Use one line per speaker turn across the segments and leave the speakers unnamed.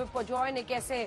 बिपरजॉय ने कैसे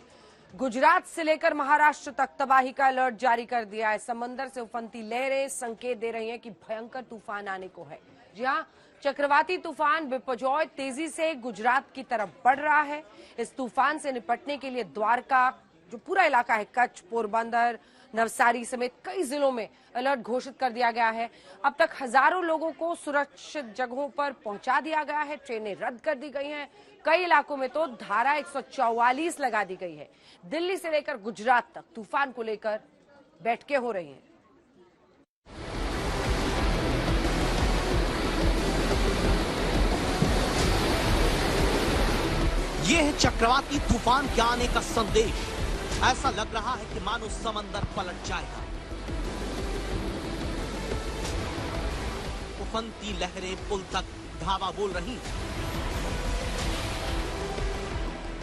गुजरात से लेकर महाराष्ट्र तक तबाही का अलर्ट जारी कर दिया है। समंदर से उफनती लहरें संकेत दे रही हैं कि भयंकर तूफान आने को है। जी हां, चक्रवाती तूफान बिपरजॉय तेजी से गुजरात की तरफ बढ़ रहा है। इस तूफान से निपटने के लिए द्वारका, जो पूरा इलाका है, कच्छ, पोरबंदर, नवसारी समेत कई जिलों में अलर्ट घोषित कर दिया गया है। अब तक हजारों लोगों को सुरक्षित जगहों पर पहुंचा दिया गया है। ट्रेनें रद्द कर दी गई हैं। कई इलाकों में तो धारा 144 लगा दी गई है। दिल्ली से लेकर गुजरात तक तूफान को लेकर बैठकें हो रही हैं।
ये है चक्रवाती तूफान के आने का संदेश। ऐसा लग रहा है कि मानो समंदर पलट जाएगा। उफनती लहरें पुल तक धावा बोल रही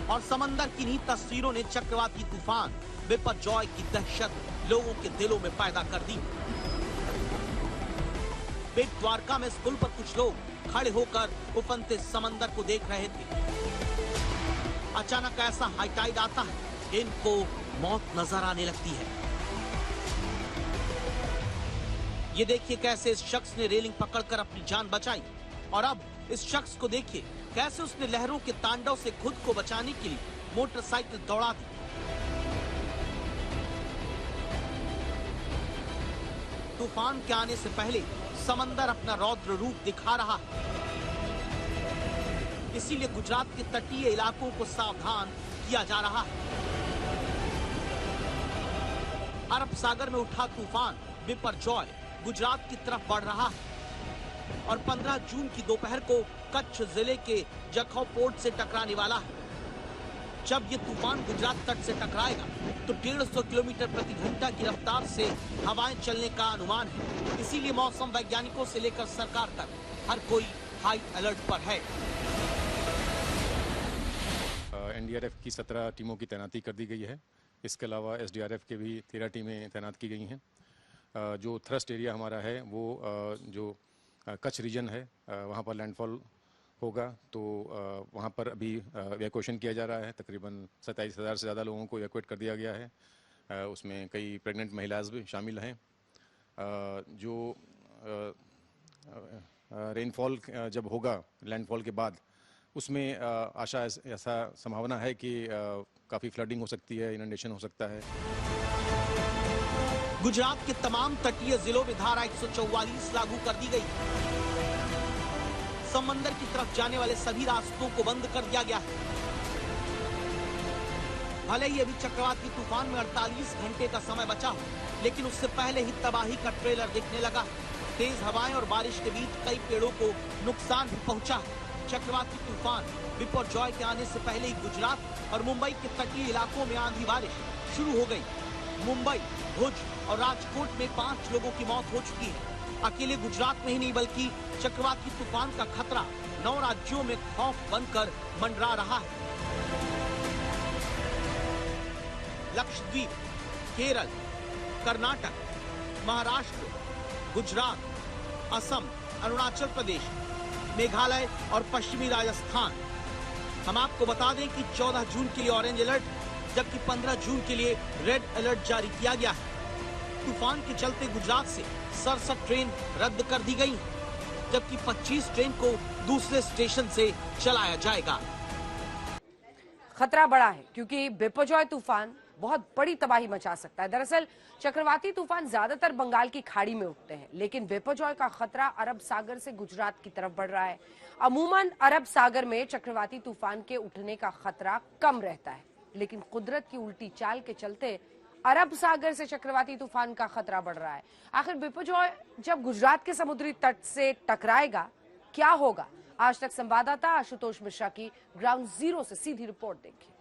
और समंदर की इन्हीं तस्वीरों ने चक्रवाती तूफान बिपरजॉय की दहशत लोगों के दिलों में पैदा कर दी। बेट द्वारका में इस पुल पर कुछ लोग खड़े होकर उफनते समंदर को देख रहे थे। अचानक ऐसा हाई टाइड आता है कि इनको मौत नजर आने लगती है। ये देखिए कैसे इस शख्स ने रेलिंग पकड़कर अपनी जान बचाई और अब इस शख्स को देखिए कैसे उसने लहरों के तांडव से खुद को बचाने के लिए मोटरसाइकिल दौड़ा दी। तूफान के आने से पहले समंदर अपना रौद्र रूप दिखा रहा है, इसीलिए गुजरात के तटीय इलाकों को सावधान किया जा रहा है। अरब सागर में उठा तूफान बिपरजॉय गुजरात की तरफ बढ़ रहा है और 15 जून की दोपहर को कच्छ जिले के जखौ पोर्ट से टकराने वाला है। जब ये तूफान गुजरात तट से टकराएगा तो 150 किलोमीटर प्रति घंटा की रफ्तार से हवाएं चलने का अनुमान है। इसीलिए मौसम वैज्ञानिकों से लेकर सरकार तक हर कोई हाई अलर्ट पर है।
एनडीआरएफ की 17 टीमों की तैनाती कर दी गई है। इसके अलावा एसडीआरएफ के भी 13 टीमें तैनात की गई हैं। जो थ्रस्ट एरिया हमारा है वो जो कच्छ रीजन है वहाँ पर लैंडफॉल होगा, तो वहाँ पर अभी इवैक्यूएशन किया जा रहा है। तकरीबन 27,000 से ज़्यादा लोगों को इवैक्यूएट कर दिया गया है। उसमें कई प्रेग्नेंट महिलाएं भी शामिल हैं। जो रेनफॉल जब होगा लैंडफॉल के बाद उसमें आशा ऐसा संभावना है कि काफ़ी फ्लडिंग हो सकती है, इनंडेशन हो सकता है।
गुजरात के तमाम तटीय जिलों में धारा 144 लागू कर दी गई। समंदर की तरफ जाने वाले सभी रास्तों को बंद कर दिया गया है। भले ही अभी चक्रवाती तूफान में 48 घंटे का समय बचा हो, लेकिन उससे पहले ही तबाही का ट्रेलर दिखने लगा। तेज हवाएं और बारिश के बीच कई पेड़ों को नुकसान भी पहुंचा है। चक्रवाती तूफान बिपरजॉय के आने से पहले ही गुजरात और मुंबई के तटीय इलाकों में आंधी बारिश शुरू हो गई। मुंबई, भुज और राजकोट में 5 लोगों की मौत हो चुकी है। अकेले गुजरात में ही नहीं बल्कि चक्रवाती तूफान का खतरा 9 राज्यों में खौफ बनकर मंडरा रहा है। लक्षद्वीप, केरल, कर्नाटक, महाराष्ट्र, गुजरात, असम, अरुणाचल प्रदेश, मेघालय और पश्चिमी राजस्थान। हम आपको बता दें कि 14 जून के लिए ऑरेंज अलर्ट जबकि 15 जून के लिए रेड अलर्ट जारी किया गया है। तूफान के चलते गुजरात से 67 ट्रेन रद्द कर दी गई, जबकि 25 ट्रेन को दूसरे स्टेशन से चलाया जाएगा।
खतरा बड़ा है क्योंकि बिपरजॉय तूफान बहुत बड़ी तबाही मचा सकता है। दरअसल चक्रवाती तूफान ज्यादातर बंगाल की खाड़ी में उठते हैं, लेकिन बिपरजॉय का खतरा अरब सागर से गुजरात की तरफ बढ़ रहा है। अमूमन अरब सागर में चक्रवाती तूफान के उठने का खतरा कम रहता है, लेकिन कुदरत की उल्टी चाल के चलते अरब सागर से चक्रवाती तूफान का खतरा बढ़ रहा है। आखिर बिपरजॉय जब गुजरात के समुद्री तट से टकराएगा क्या होगा? आज तक संवाददाता आशुतोष मिश्रा की ग्राउंड जीरो से सीधी रिपोर्ट देखिए।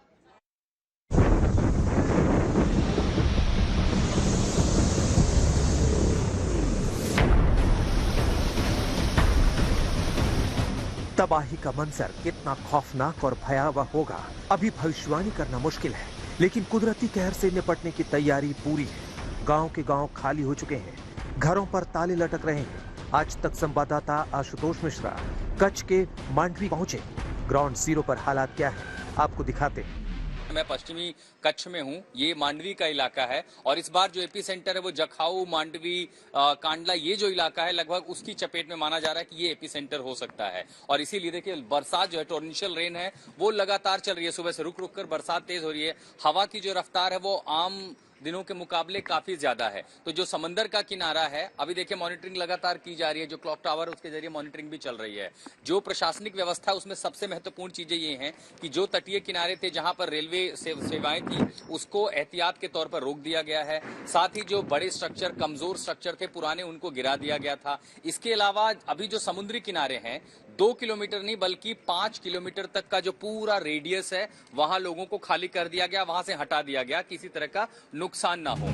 तबाही का मंजर कितना खौफनाक और भयावह होगा अभी भविष्यवाणी करना मुश्किल है, लेकिन कुदरती कहर से निपटने की तैयारी पूरी है। गांव के गांव खाली हो चुके हैं, घरों पर ताले लटक रहे हैं। आज तक संवाददाता आशुतोष मिश्रा कच्छ के मांडवी पहुंचे। ग्राउंड जीरो पर हालात क्या है आपको दिखाते हैं।
मैं पश्चिमी कच्छ में हूं, ये मांडवी का इलाका है और इस बार जो एपी सेंटर है वो जखाऊ, मांडवी, कांडला, ये जो इलाका है लगभग उसकी चपेट में माना जा रहा है कि ये एपी सेंटर हो सकता है। और इसीलिए देखिए बरसात जो है, टॉर्रेंशियल रेन है वो लगातार चल रही है, सुबह से रुक रुक कर बरसात तेज हो रही है। हवा की जो रफ्तार है वो आम दिनों के मुकाबले काफी ज्यादा है। तो जो समंदर का किनारा है, अभी देखिए मॉनिटरिंग लगातार की जा रही है, जो क्लॉक टावर उसके जरिए मॉनिटरिंग भी चल रही है। जो प्रशासनिक व्यवस्था है उसमें सबसे महत्वपूर्ण चीजें ये हैं कि जो तटीय किनारे थे जहां पर रेलवे सेवाएं थी उसको एहतियात के तौर पर रोक दिया गया है। साथ ही जो बड़े स्ट्रक्चर, कमजोर स्ट्रक्चर थे पुराने, उनको गिरा दिया गया था। इसके अलावा अभी जो समुद्री किनारे हैं 2 किलोमीटर नहीं बल्कि 5 किलोमीटर तक का जो पूरा रेडियस है वहां लोगों को खाली कर दिया गया, वहां से हटा दिया गया, किसी तरह का नुकसान ना हो।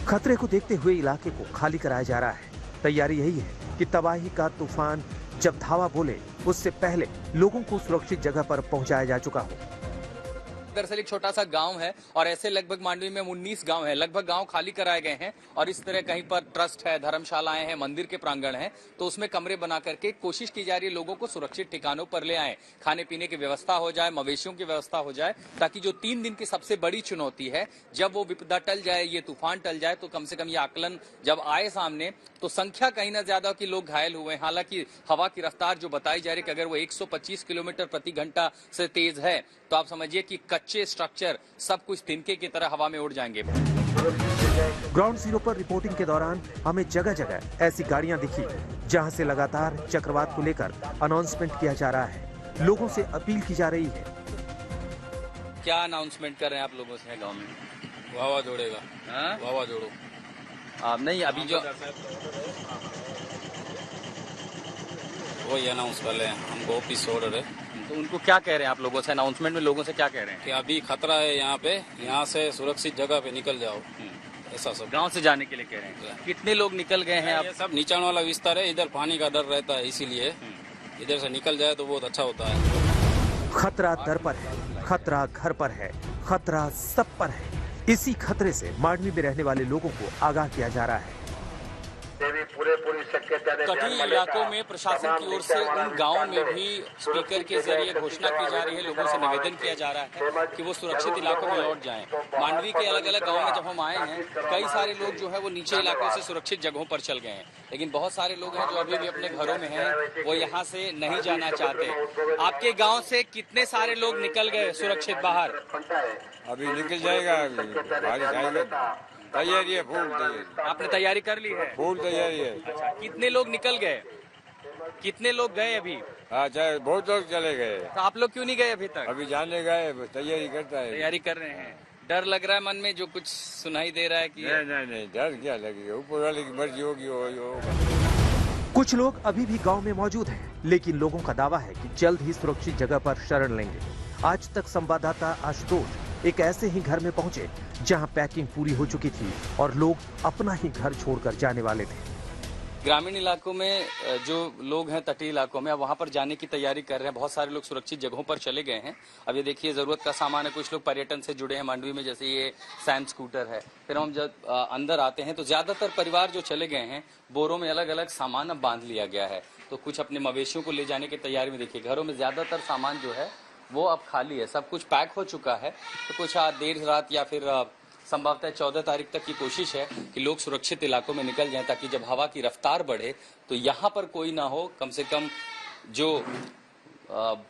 खतरे को देखते हुए इलाके को खाली कराया जा रहा है। तैयारी यही है कि तबाही का तूफान जब धावा बोले उससे पहले लोगों को सुरक्षित जगह पर पहुंचाया जा चुका हो।
दरअसल एक छोटा सा गांव है और ऐसे लगभग मांडवी में 19 गांव हैं। लगभग गांव खाली कराए गए हैं और इस तरह कहीं पर ट्रस्ट है, धर्मशालाएं हैं, मंदिर के प्रांगण हैं, तो उसमें कमरे बना करके कोशिश की जा रही है लोगों को सुरक्षित ठिकानों पर ले आए, खाने पीने की व्यवस्था हो जाए, मवेशियों की व्यवस्था हो जाए, ताकि जो 3 दिन की सबसे बड़ी चुनौती है, जब वो विपदा टल जाए, ये तूफान टल जाए, तो कम से कम ये आकलन जब आए सामने तो संख्या कहीं ना ज्यादा कि लोग घायल हुए हैं। हालांकि हवा की रफ्तार जो बताई जा रही है कि अगर वो 125 किलोमीटर प्रति घंटा से तेज है तो आप समझिए कि कच्चे स्ट्रक्चर सब कुछ तिनके की तरह हवा में उड़ जाएंगे।
ग्राउंड जीरो पर रिपोर्टिंग के दौरान हमें जगह जगह ऐसी गाड़ियां दिखी जहां से लगातार चक्रवात को लेकर अनाउंसमेंट किया जा रहा है। लोगों से अपील की जा रही है।
क्या अनाउंसमेंट कर रहे हैं आप लोगों से गाँव में?
वावा जोड़ेगा, वावा जोड़ो।
आप नहीं, अभी जो
वही अनाउंस कर रहे हैं, हमको ऑफिस ऑर्डर है।
तो उनको क्या कह रहे हैं आप लोगों से? अनाउंसमेंट में लोगों से क्या कह रहे हैं?
कि अभी खतरा है यहाँ पे, यहाँ से सुरक्षित जगह पे निकल जाओ, ऐसा सब।
गांव से जाने के लिए कह रहे हैं। कितने लोग निकल गए हैं?
ये सब नीचाण वाला विस्तार है, इधर पानी का डर रहता है, इसीलिए इधर से निकल जाए तो बहुत अच्छा होता है।
खतरा दर पर है, खतरा घर पर है, खतरा सब पर है। इसी खतरे से मांडवी में रहने वाले लोगों को आगाह किया जा रहा है।
तटीय इलाकों में प्रशासन की ओर से उन गांवों में भी स्पीकर के जरिए घोषणा की जा रही है, लोगों से निवेदन किया जा रहा है कि वो सुरक्षित इलाकों में लौट जाएं। मांडवी के अलग अलग गांवों में जब हम आए हैं, कई सारे लोग जो है वो नीचे इलाकों से सुरक्षित जगहों पर चल गए हैं, लेकिन बहुत सारे लोग हैं जो अभी भी अपने घरों में हैं, वो यहाँ से नहीं जाना चाहते। आपके गाँव से कितने सारे लोग निकल गए सुरक्षित बाहर?
अभी निकल जाएगा, बारिश आएगा, तैयारी है, फुल तैयारी।
आपने तैयारी कर ली है?
फुल तैयारी है।
अच्छा, कितने लोग निकल गए? कितने लोग गए अभी?
हाँ, चाहे बहुत लोग चले गए।
तो आप लोग क्यों नहीं गए अभी तक?
अभी जाने गए, तैयारी करता है।
तैयारी कर रहे हैं। डर लग रहा है मन में, जो कुछ सुनाई दे रहा है कि
नहीं, डर क्या लगेगा, ऊपर वाले की मर्जी होगी होगा।
कुछ लोग अभी भी गांव में मौजूद हैं, लेकिन लोगों का दावा है कि जल्द ही सुरक्षित जगह पर शरण लेंगे। आज तक संवाददाता आशुतोष एक ऐसे ही घर में पहुंचे जहां पैकिंग पूरी हो चुकी थी और लोग अपना ही घर छोड़कर जाने वाले थे।
ग्रामीण इलाकों में जो लोग हैं, तटीय इलाकों में, अब वहां पर जाने की तैयारी कर रहे हैं। बहुत सारे लोग सुरक्षित जगहों पर चले गए हैं। अब ये देखिए जरूरत का सामान है, कुछ लोग पर्यटन से जुड़े हैं मांडवी में, जैसे ये सैंड स्कूटर है। फिर हम जब अंदर आते हैं तो ज्यादातर परिवार जो चले गए हैं, बोरों में अलग अलग सामान अब बांध लिया गया है। तो कुछ अपने मवेशियों को ले जाने की तैयारी में, देखिए घरों में ज्यादातर सामान जो है वो अब खाली है, सब कुछ पैक हो चुका है। तो कुछ देर रात या फिर संभवतः 14 तारीख तक की कोशिश है कि लोग सुरक्षित इलाकों में निकल जाएं, ताकि जब हवा की रफ्तार बढ़े तो यहाँ पर कोई ना हो। कम से कम जो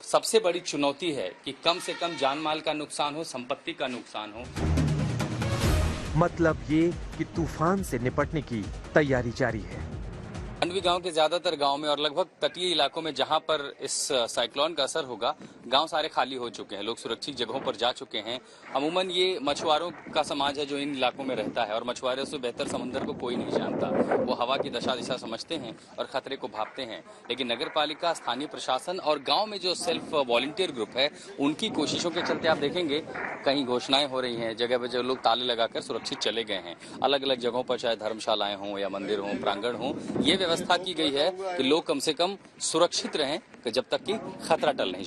सबसे बड़ी चुनौती है कि कम से कम जान माल का नुकसान हो, संपत्ति का नुकसान हो।
मतलब ये कि तूफान से निपटने की तैयारी जारी है।
मांडवी गांव के ज्यादातर गांव में और लगभग तटीय इलाकों में जहां पर इस साइक्लोन का असर होगा, गांव सारे खाली हो चुके हैं, लोग सुरक्षित जगहों पर जा चुके हैं। अमूमन ये मछुआरों का समाज है जो इन इलाकों में रहता है, और मछुआरों से बेहतर समंदर को कोई नहीं जानता। वो हवा की दशा दिशा समझते हैं और खतरे को भांपते हैं। लेकिन नगर पालिका, स्थानीय प्रशासन और गाँव में जो सेल्फ वॉलंटियर ग्रुप है, उनकी कोशिशों के चलते आप देखेंगे कहीं घोषणाएं हो रही हैं, जगह पे जो लोग ताले लगाकर सुरक्षित चले गए हैं। अलग अलग जगहों पर, चाहे धर्मशालाएं हों या मंदिर हों, प्रांगण हों, ये व्यवस्था की गई है कि लोग कम से कम सुरक्षित रहें कि जब तक कि खतरा टल नहीं